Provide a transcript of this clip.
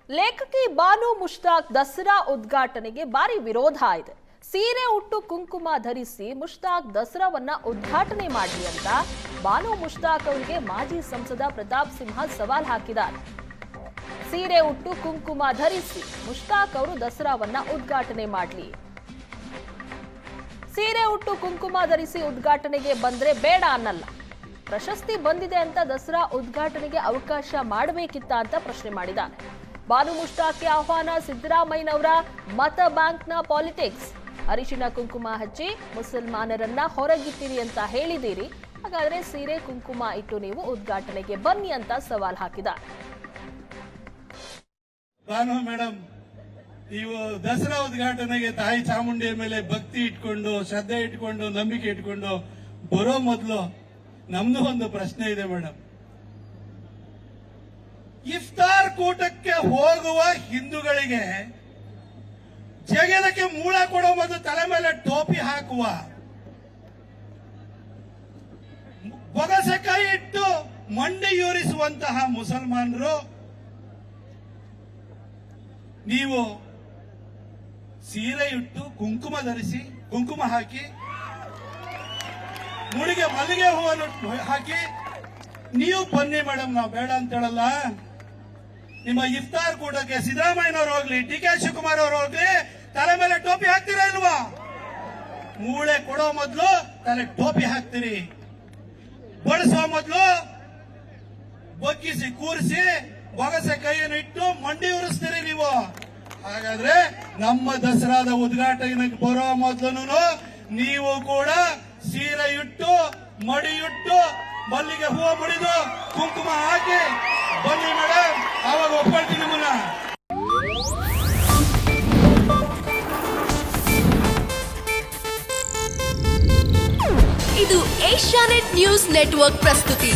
ಲೇಖಕಿ ಬಾನು ಮುಷ್ತಾಕ್ ದಸರಾ ಉದ್ಘಾಟನೆಗೆ ಭಾರಿ ವಿರೋಧ ಇದೆ. ಸೀರೆ ಉಟ್ಟು ಕುಂಕುಮ ಧರಿಸಿ ಮುಷ್ತಾಕ್ ದಸರಾವನ್ನ ಉದ್ಘಾಟನೆ ಮಾಡಲಿ ಅಂತ ಬಾನು ಮುಷ್ತಾಕ್ ಅವರಿಗೆ ಮಾಜಿ ಸಂಸದ ಪ್ರತಾಪ್ ಸಿಂಹ ಸವಾಲ್ ಹಾಕಿದ್ದಾರೆ. ಸೀರೆ ಉಟ್ಟು ಕುಂಕುಮ ಧರಿಸಿ ಮುಷ್ತಾಕ್ ಅವರು ದಸರಾವನ್ನ ಉದ್ಘಾಟನೆ ಮಾಡಲಿ. ಸೀರೆ ಉಟ್ಟು ಕುಂಕುಮ ಧರಿಸಿ ಉದ್ಘಾಟನೆಗೆ ಬಂದ್ರೆ ಬೇಡ ಅನ್ನಲ್ಲ. ಪ್ರಶಸ್ತಿ ಬಂದಿದೆ ಅಂತ ದಸರಾ ಉದ್ಘಾಟನೆಗೆ ಅವಕಾಶ ಮಾಡಬೇಕಿತ್ತ ಅಂತ ಪ್ರಶ್ನೆ ಮಾಡಿದ್ದಾರೆ. ಬಾನು ಮುಷ್ತಾಕ್ಗೆ ಆಹ್ವಾನ. ಸಿದ್ದರಾಮಯ್ಯನವರ ಮತ ಬ್ಯಾಂಕ್ನ ಪಾಲಿಟಿಕ್ಸ್. ಅರಿಶಿನ ಕುಂಕುಮ ಹಚ್ಚಿ ಮುಸಲ್ಮಾನರನ್ನ ಹೊರಗಿಟ್ಟಿರಿ ಅಂತ ಹೇಳಿದ್ದೀರಿ. ಹಾಗಾದ್ರೆ ಸೀರೆ ಕುಂಕುಮ ಇಟ್ಟು ನೀವು ಉದ್ಘಾಟನೆಗೆ ಬನ್ನಿ ಅಂತ ಸವಾಲ್ ಹಾಕಿದ್ದಾರೆ. ಬಾನು ಮೇಡಮ್, ನೀವು ದಸರಾ ಉದ್ಘಾಟನೆಗೆ ತಾಯಿ ಚಾಮುಂಡಿಯ ಮೇಲೆ ಭಕ್ತಿ ಇಟ್ಕೊಂಡು, ಶ್ರದ್ಧೆ ಇಟ್ಕೊಂಡು, ನಂಬಿಕೆ ಇಟ್ಕೊಂಡು ಬರೋ ಮೊದಲು ನಮ್ದು ಒಂದು ಪ್ರಶ್ನೆ ಇದೆ ಮೇಡಮ್. ಇಫ್ತಾರ್ ಕೂಟಕ್ಕೆ ಹೋಗುವ ಹಿಂದೂಗಳಿಗೆ ಜಗದಕ್ಕೆ ಮೂಳ ಕೊಡೋ ಮೊದಲು ತಲೆ ಮೇಲೆ ಟೋಪಿ ಹಾಕುವ, ಬೊಗಸೆ ಕೈ ಇಟ್ಟು ಮಂಡಿಯೂರಿಸುವಂತಹ ಮುಸಲ್ಮಾನರು ನೀವು ಸೀರೆ ಇಟ್ಟು ಕುಂಕುಮ ಧರಿಸಿ, ಕುಂಕುಮ ಹಾಕಿ, ಮುಡಿಗೆ ಮಲ್ಲಿಗೆ ಹೂವನ್ನು ಹಾಕಿ ನೀವು ಬನ್ನಿ ಮೇಡಮ್, ನಾವು ಬೇಡ ಅಂತ ಹೇಳಲ್ಲ. ನಿಮ್ಮ ಇಫ್ತಾರ್ ಕೂಟಕ್ಕೆ ಸಿದ್ದರಾಮಯ್ಯನವರು ಹೋಗ್ಲಿ, ಡಿ ಕೆ ಶಿವಕುಮಾರ್ ಅವರು ಹೋಗ್ಲಿ, ತಲೆ ಮೇಲೆ ಟೋಪಿ ಹಾಕ್ತೀರಾ ಇಲ್ವಾ? ಮೂಳೆ ಕೊಡೋ ಮೊದಲು ತಲೆ ಟೋಪಿ ಹಾಕ್ತೀರಿ, ಬಡಿಸೋ ಮೊದಲು ಬಗ್ಗಿಸಿ ಕೂರಿಸಿ ಬೊಗಸೆ ಕೈಯನ್ನು ಇಟ್ಟು ಮಂಡಿ ಉರಿಸ್ತೀರಿ ನೀವು. ಹಾಗಾದ್ರೆ ನಮ್ಮ ದಸರಾದ ಉದ್ಘಾಟನೆಗೆ ಬರೋ ಮೊದಲು ನೀವು ಕೂಡ ಸೀರೆ ಇಟ್ಟು, ಮಡಿಯಿಟ್ಟು, ಮಲ್ಲಿಗೆ ಹೂವು ಮುಡಿದು, ಕುಂಕುಮ ಹಾಕಿ ಬನ್ನಿ ಮೇಡಮ್, ಆವಾಗ ಒಪ್ಕೊಳ್ತೀನಿ ನಿಮ್ಮನ್ನ. ಇದು ಏಷ್ಯಾನೆಟ್ ನ್ಯೂಸ್ ನೆಟ್ವರ್ಕ್ ಪ್ರಸ್ತುತಿ.